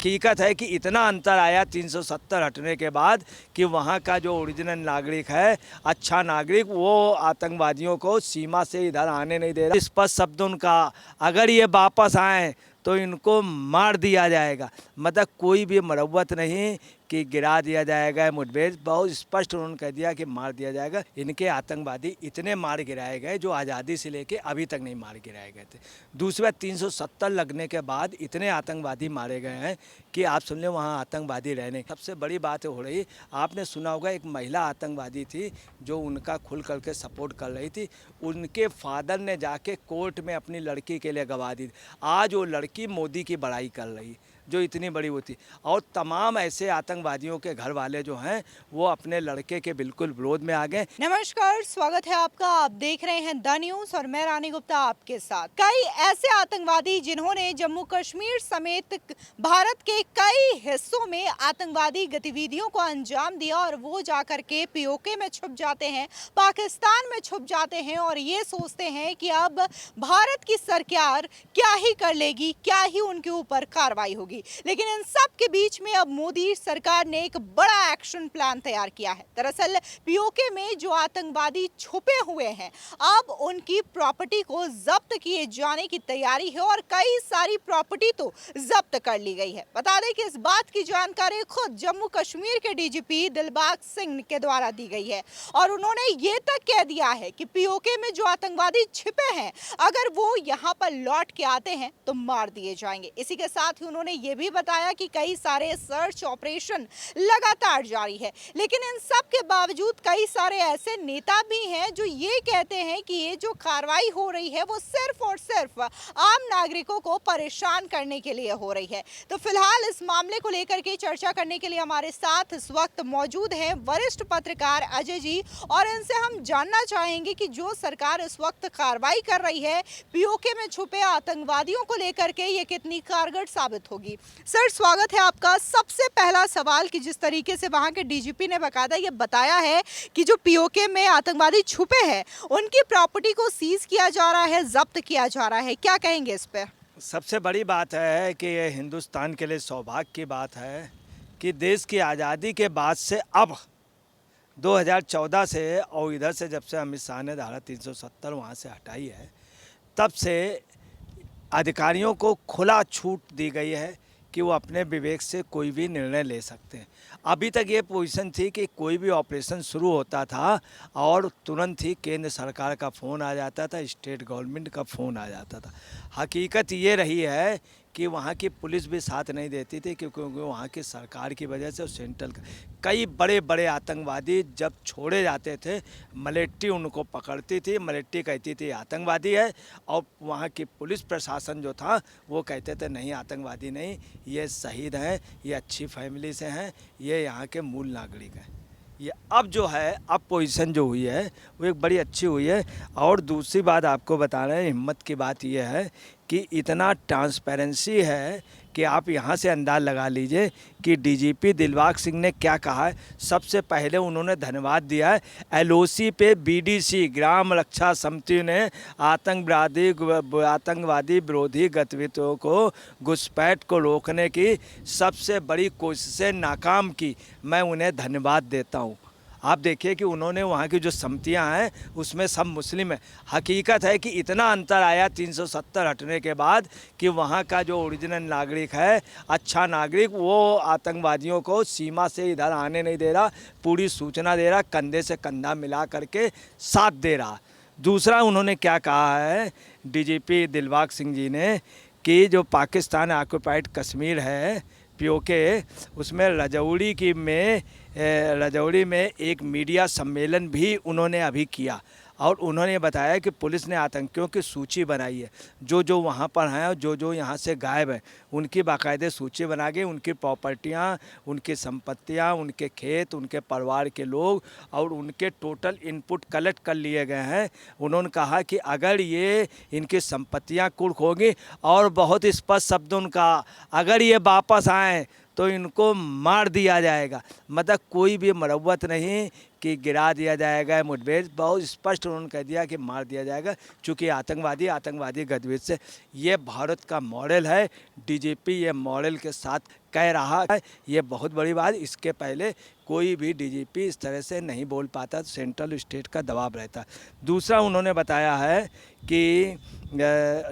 हकीकत है कि इतना अंतर आया 370 हटने के बाद कि वहाँ का जो ओरिजिनल नागरिक है, अच्छा नागरिक, वो आतंकवादियों को सीमा से इधर आने नहीं दे रहा। स्पष्ट शब्द उनका, अगर ये वापस आए तो इनको मार दिया जाएगा। मतलब कोई भी मरम्मत नहीं कि गिरा दिया जाएगा, मुठभेड़, बहुत स्पष्ट उन्होंने कह दिया कि मार दिया जाएगा। इनके आतंकवादी इतने मार गिराए गए जो आज़ादी से लेके अभी तक नहीं मार गिराए गए थे। दूसरा 370 लगने के बाद इतने आतंकवादी मारे गए हैं कि आप सुन लें वहाँ आतंकवादी रहने। सबसे बड़ी बात हो रही, आपने सुना होगा एक महिला आतंकवादी थी जो उनका खुल करके सपोर्ट कर रही थी, उनके फादर ने जाके कोर्ट में अपनी लड़की के लिए गवाह दी। आज वो लड़की मोदी की बड़ाई कर रही, जो इतनी बड़ी होती। और तमाम ऐसे आतंकवादियों के घर वाले जो हैं वो अपने लड़के के बिल्कुल विरोध में आ गए। नमस्कार, स्वागत है आपका। आप देख रहे हैं द न्यूज़ और मैं रानी गुप्ता आपके साथ। कई ऐसे आतंकवादी जिन्होंने जम्मू कश्मीर समेत भारत के कई हिस्सों में आतंकवादी गतिविधियों को अंजाम दिया और वो जाकर के पीओके में छुप जाते हैं, पाकिस्तान में छुप जाते हैं और ये सोचते हैं कि अब भारत की सरकार क्या ही कर लेगी, क्या ही उनके ऊपर कार्रवाई होगी। लेकिन इन सब के बीच में अब मोदी सरकार ने एक बड़ा एक्शन प्लान तैयार किया है। दरअसल पीओके में जो आतंकवादी छुपे हुए हैं, अब उनकी प्रॉपर्टी को जब्त किए जाने की तैयारी है और कई सारी प्रॉपर्टी तो जब्त कर ली गई है। बता दें कि इस बात की जानकारी खुद जम्मू कश्मीर के डीजीपी दिलबाग सिंह के द्वारा दी गई है और उन्होंने ये तक कह दिया है कि पीओके में जो आतंकवादी छिपे हैं, अगर वो यहाँ पर लौट के आते हैं तो मार दिए जाएंगे। इसी के साथ ही उन्होंने ये भी बताया कि कई सारे सर्च ऑपरेशन लगातार जारी है। लेकिन इन सब के बावजूद कई सारे ऐसे नेता भी हैं जो ये कहते हैं कि ये जो कार्रवाई हो रही है वो सिर्फ और सिर्फ आम नागरिकों को परेशान करने के लिए हो रही है। तो फिलहाल इस मामले को लेकर के चर्चा करने के लिए हमारे साथ इस वक्त मौजूद हैं वरिष्ठ पत्रकार अजय जी, और इनसे हम जानना चाहेंगे कि जो सरकार इस वक्त कार्रवाई कर रही है पीओके में छुपे आतंकवादियों को लेकर के, ये कितनी कारगर साबित होगी। सर, स्वागत है आपका। सबसे पहला सवाल कि जिस तरीके से वहां के डीजीपी ने बकायदा ये बताया है कि जो पीओके में आतंकवादी छुपे हैं उनकी प्रॉपर्टी को सीज किया जा रहा है, जब्त किया जा रहा है, क्या कहेंगे इस पे? सबसे बड़ी बात है कि ये हिंदुस्तान के लिए सौभाग्य की बात है कि देश की आज़ादी के बाद से अब 2014 से और इधर से जब से अमित शाह ने धारा 370 वहाँ से हटाई है, तब से अधिकारियों को खुला छूट दी गई है कि वो अपने विवेक से कोई भी निर्णय ले सकते हैं। अभी तक ये पोजीशन थी कि कोई भी ऑपरेशन शुरू होता था और तुरंत ही केंद्र सरकार का फ़ोन आ जाता था, स्टेट गवर्नमेंट का फ़ोन आ जाता था। हकीकत ये रही है कि वहाँ की पुलिस भी साथ नहीं देती थी क्योंकि वहाँ की सरकार की वजह से और सेंट्रल कई बड़े बड़े आतंकवादी जब छोड़े जाते थे, मलेट्टी उनको पकड़ती थी, मलेट्टी कहती थी आतंकवादी है, और वहाँ की पुलिस प्रशासन जो था वो कहते थे नहीं आतंकवादी नहीं, ये शहीद हैं, ये अच्छी फैमिली से हैं, ये यहाँ के मूल नागरिक हैं। ये अब जो है, अब पोजीशन जो हुई है वो एक बड़ी अच्छी हुई है। और दूसरी बात आपको बता रहे हैं, हिम्मत की बात ये है कि इतना ट्रांसपेरेंसी है कि आप यहाँ से अंदाज़ लगा लीजिए कि डीजीपी दिलबाग सिंह ने क्या कहा है। सबसे पहले उन्होंने धन्यवाद दिया है एलओसी पे बीडीसी ग्राम रक्षा समिति ने आतंकवादी विरोधी गतिविधियों को, घुसपैठ को रोकने की सबसे बड़ी कोशिशें नाकाम की। मैं उन्हें धन्यवाद देता हूँ। आप देखिए कि उन्होंने वहाँ की जो समितियाँ हैं उसमें सब मुस्लिम है। हकीकत है कि इतना अंतर आया 370 हटने के बाद कि वहाँ का जो ओरिजिनल नागरिक है, अच्छा नागरिक, वो आतंकवादियों को सीमा से इधर आने नहीं दे रहा, पूरी सूचना दे रहा, कंधे से कंधा मिला करके साथ दे रहा। दूसरा उन्होंने क्या कहा है डीजीपी दिलबाग सिंह जी ने कि जो पाकिस्तान ऑक्युपाइड कश्मीर है पीओके, उसमें रजौरी में एक मीडिया सम्मेलन भी उन्होंने अभी किया और उन्होंने बताया कि पुलिस ने आतंकियों की सूची बनाई है, जो वहाँ पर हैं, जो यहाँ से गायब हैं, उनकी बाकायदे सूची बना के उनकी प्रॉपर्टियाँ, उनकी संपत्तियाँ, उनके खेत, उनके परिवार के लोग और उनके टोटल इनपुट कलेक्ट कर लिए गए हैं। उन्होंने कहा कि अगर ये इनकी संपत्तियाँ कुर्क होगी, और बहुत स्पष्ट शब्द उनका, अगर ये वापस आएँ तो इनको मार दिया जाएगा। मतलब कोई भी मरम्मत नहीं कि गिरा दिया जाएगा, मुठभेड़ बहुत स्पष्ट उन्होंने कह दिया कि मार दिया जाएगा, चूँकि आतंकवादी गतिविधि से ये भारत का मॉडल है। डीजीपी ये मॉडल के साथ कह रहा है, ये बहुत बड़ी बात। इसके पहले कोई भी डीजीपी इस तरह से नहीं बोल पाता, सेंट्रल स्टेट का दबाव रहता। दूसरा उन्होंने बताया है कि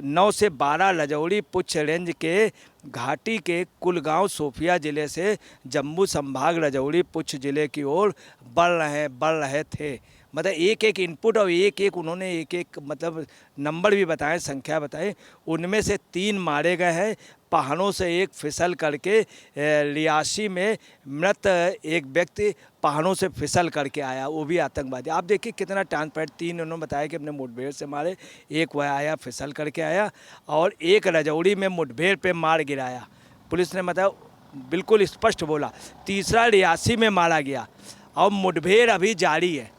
9 से 12 रजौड़ी पुंछ रेंज के घाटी के कुलगांव सोफिया ज़िले से जम्मू संभाग रजौड़ी पुंछ ज़िले की ओर बढ़ रहे थे। मतलब एक एक इनपुट और एक एक उन्होंने एक एक मतलब नंबर भी बताए, संख्या बताई। उनमें से 3 मारे गए हैं। पहाड़ों से एक फिसल करके रियासी में मृत एक व्यक्ति पहाड़ों से फिसल करके आया, वो भी आतंकवादी। आप देखिए कितना ट्रांसपेरेंट। 3 उन्होंने बताया कि अपने मुठभेड़ से मारे, एक वह आया फिसल करके आया और एक रजौड़ी में मुठभेड़ पे मार गिराया। पुलिस ने मतलब बिल्कुल स्पष्ट बोला। तीसरा रियासी में मारा गया और मुठभेड़ अभी जारी है।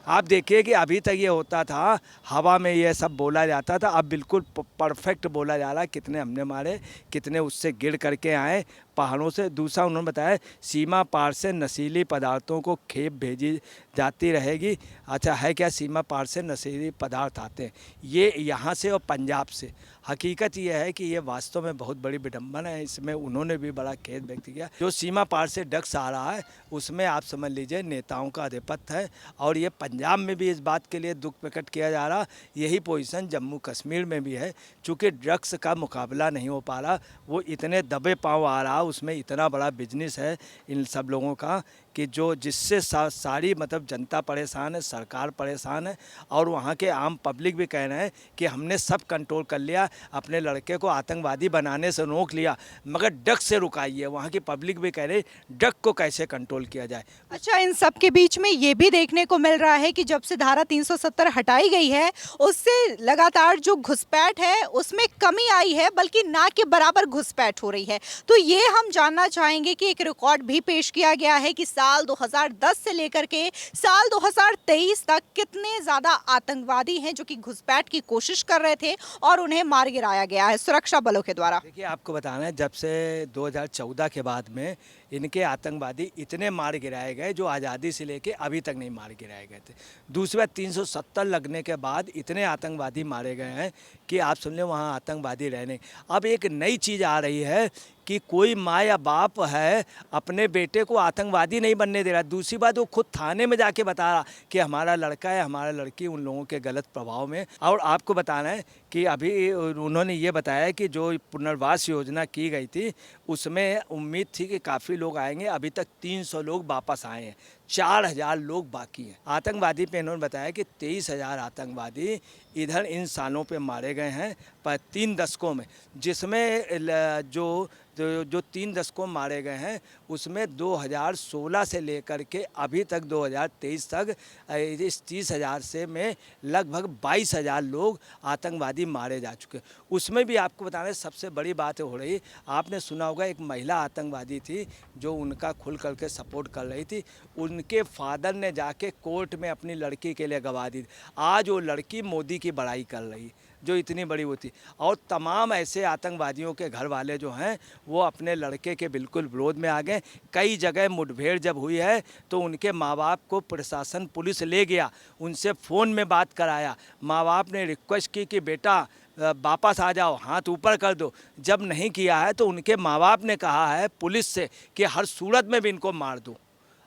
आप देखिए कि अभी तक ये होता था, हवा में ये सब बोला जाता था, अब बिल्कुल परफेक्ट बोला जा रहा है कितने हमने मारे, कितने उससे गिर करके आए पहाड़ों से। दूसरा उन्होंने बताया सीमा पार से नशीली पदार्थों को खेप भेजी जाती रहेगी। अच्छा है क्या, सीमा पार से नशीली पदार्थ आते हैं ये यहाँ से और पंजाब से। हकीकत ये है कि ये वास्तव में बहुत बड़ी विडंबना है। इसमें उन्होंने भी बड़ा खेद व्यक्त किया। जो सीमा पार से ड्रग्स आ रहा है उसमें आप समझ लीजिए नेताओं का आधिपत्य है, और ये पंजाब में भी इस बात के लिए दुख प्रकट किया जा रहा। यही पोजीशन जम्मू कश्मीर में भी है। चूँकि ड्रग्स का मुकाबला नहीं हो पा रहा, वो इतने दबे पाँव आ रहा, उसमें इतना बड़ा बिजनेस है इन सब लोगों का कि जो जिससे सारी मतलब जनता परेशान है, सरकार परेशान है, और वहाँ के आम पब्लिक भी कह रहे हैं कि हमने सब कंट्रोल कर लिया, अपने लड़के को आतंकवादी बनाने से रोक लिया, मगर ड्रग्स से रुकाइए। वहाँ की पब्लिक भी कह रही ड्रग को कैसे कंट्रोल किया जाए। अच्छा, इन सब के बीच में ये भी देखने को मिल रहा है कि जब से धारा 370 हटाई गई है उससे लगातार जो घुसपैठ है उसमें कमी आई है, बल्कि ना के बराबर घुसपैठ हो रही है। तो ये हम जानना चाहेंगे कि एक रिकॉर्ड भी पेश किया गया है कि साल 2010 से लेकर के साल 2023 तक कितने ज़्यादा आतंकवादी हैं जो कि घुसपैठ की कोशिश कर रहे थे और उन्हें मार गिराया गया है सुरक्षा बलों के द्वारा। देखिए आपको बताना है, जब से 2014 के बाद में इनके आतंकवादी इतने मार गिराए गए जो आज़ादी से लेके अभी तक नहीं मार गिराए गए थे। दूसरा 370 लगने के बाद इतने आतंकवादी मारे गए हैं कि आप समझ लें वहाँ आतंकवादी रहने। अब एक नई चीज़ आ रही है कि कोई माँ या बाप है अपने बेटे को आतंकवादी नहीं बनने दे रहा। दूसरी बात, वो खुद थाने में जाके बता रहा कि हमारा लड़का है, हमारा लड़की उन लोगों के गलत प्रभाव में। और आपको बताना है कि अभी उन्होंने ये बताया कि जो पुनर्वास योजना की गई थी उसमें उम्मीद थी कि काफ़ी लोग आएंगे, अभी तक 300 लोग वापस आए हैं, 4000 लोग बाकी हैं। आतंकवादी पे इन्होंने बताया कि 23,000 आतंकवादी इधर इन सालों पे मारे गए हैं पर 3 दशकों में, जिसमें जो 3 दशकों मारे गए हैं उसमें 2016 से लेकर के अभी तक 2023 तक इस 30,000 से में लगभग 22,000 लोग आतंकवादी मारे जा चुके। उसमें भी आपको बताना है सबसे बड़ी बात हो रही, आपने सुना होगा एक महिला आतंकवादी थी जो उनका खुल करके सपोर्ट कर रही थी, उनके फादर ने जाके कोर्ट में अपनी लड़की के लिए गवाह दी। आज वो लड़की मोदी की बड़ाई कर रही, जो इतनी बड़ी वो थी। और तमाम ऐसे आतंकवादियों के घर वाले जो हैं वो अपने लड़के के बिल्कुल विरोध में आ गए। कई जगह मुठभेड़ जब हुई है तो उनके माँ बाप को प्रशासन पुलिस ले गया, उनसे फ़ोन में बात कराया, माँ बाप ने रिक्वेस्ट की कि बेटा वापस आ जाओ, हाथ ऊपर कर दो। जब नहीं किया है तो उनके माँ बाप ने कहा है पुलिस से कि हर सूरत में भी इनको मार दो।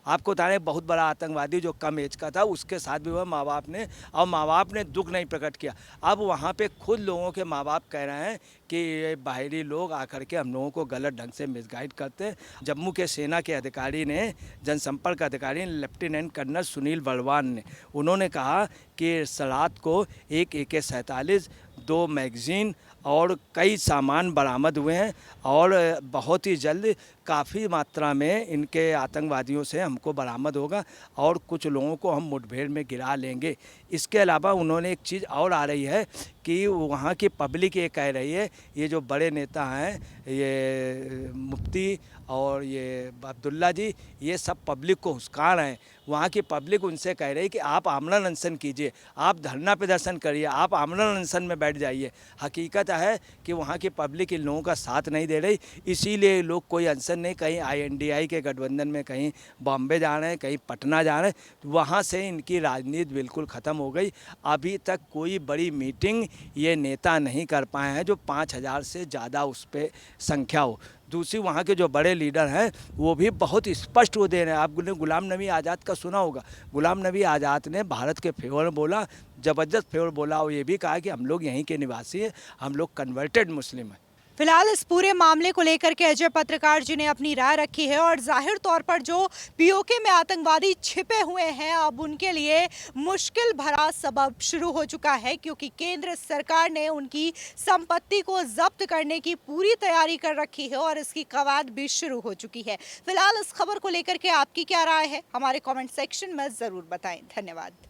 आपको बता रहे बहुत बड़ा आतंकवादी जो कम एज का था उसके साथ भी हुआ माँ बाप ने, और माँ बाप ने दुख नहीं प्रकट किया। अब वहाँ पे खुद लोगों के माँ बाप कह रहे हैं कि ये बाहरी लोग आकर के हम लोगों को गलत ढंग से मिसगाइड करते हैं। जम्मू के सेना के अधिकारी ने, जनसंपर्क अधिकारी लेफ्टिनेंट कर्नल सुनील बलवान ने, उन्होंने कहा कि रात को एक AK-47, 2 मैगज़ीन और कई सामान बरामद हुए हैं, और बहुत ही जल्द काफ़ी मात्रा में इनके आतंकवादियों से हमको बरामद होगा और कुछ लोगों को हम मुठभेड़ में गिरा लेंगे। इसके अलावा उन्होंने एक चीज़ और आ रही है कि वहाँ की पब्लिक ये कह रही है, ये जो बड़े नेता हैं, ये मुफ्ती और ये अब्दुल्ला जी, ये सब पब्लिक को हुस्कार हैं, वहाँ की पब्लिक उनसे कह रही कि आप आमरण अनशन कीजिए, आप धरना प्रदर्शन करिए, आप आमरण अनशन में बैठ जाइए। हकीकत है कि वहाँ की पब्लिक इन लोगों का साथ नहीं दे रही, इसीलिए लोग कोई अनशन नहीं, कहीं INDI के गठबंधन में कहीं बॉम्बे जा रहे हैं, कहीं पटना जा रहे हैं। वहाँ से इनकी राजनीति बिल्कुल ख़त्म हो गई। अभी तक कोई बड़ी मीटिंग ये नेता नहीं कर पाए हैं जो 5,000 से ज़्यादा उस पर संख्या हो। दूसरी, वहाँ के जो बड़े लीडर हैं वो भी बहुत स्पष्ट वो दे रहे हैं। आपने गुलाम नबी आज़ाद का सुना होगा। गुलाम नबी आज़ाद ने भारत के फेवर में बोला, ज़बरदस्त फेवर बोला, और ये भी कहा कि हम लोग यहीं के निवासी हैं, हम लोग कन्वर्टेड मुस्लिम हैं। फिलहाल इस पूरे मामले को लेकर के अजय पत्रकार जी ने अपनी राय रखी है और जाहिर तौर पर जो POK में आतंकवादी छिपे हुए हैं अब उनके लिए मुश्किल भरा सबब शुरू हो चुका है, क्योंकि केंद्र सरकार ने उनकी संपत्ति को जब्त करने की पूरी तैयारी कर रखी है और इसकी कवायद भी शुरू हो चुकी है। फिलहाल इस खबर को लेकर के आपकी क्या राय है, हमारे कॉमेंट सेक्शन में ज़रूर बताएं। धन्यवाद।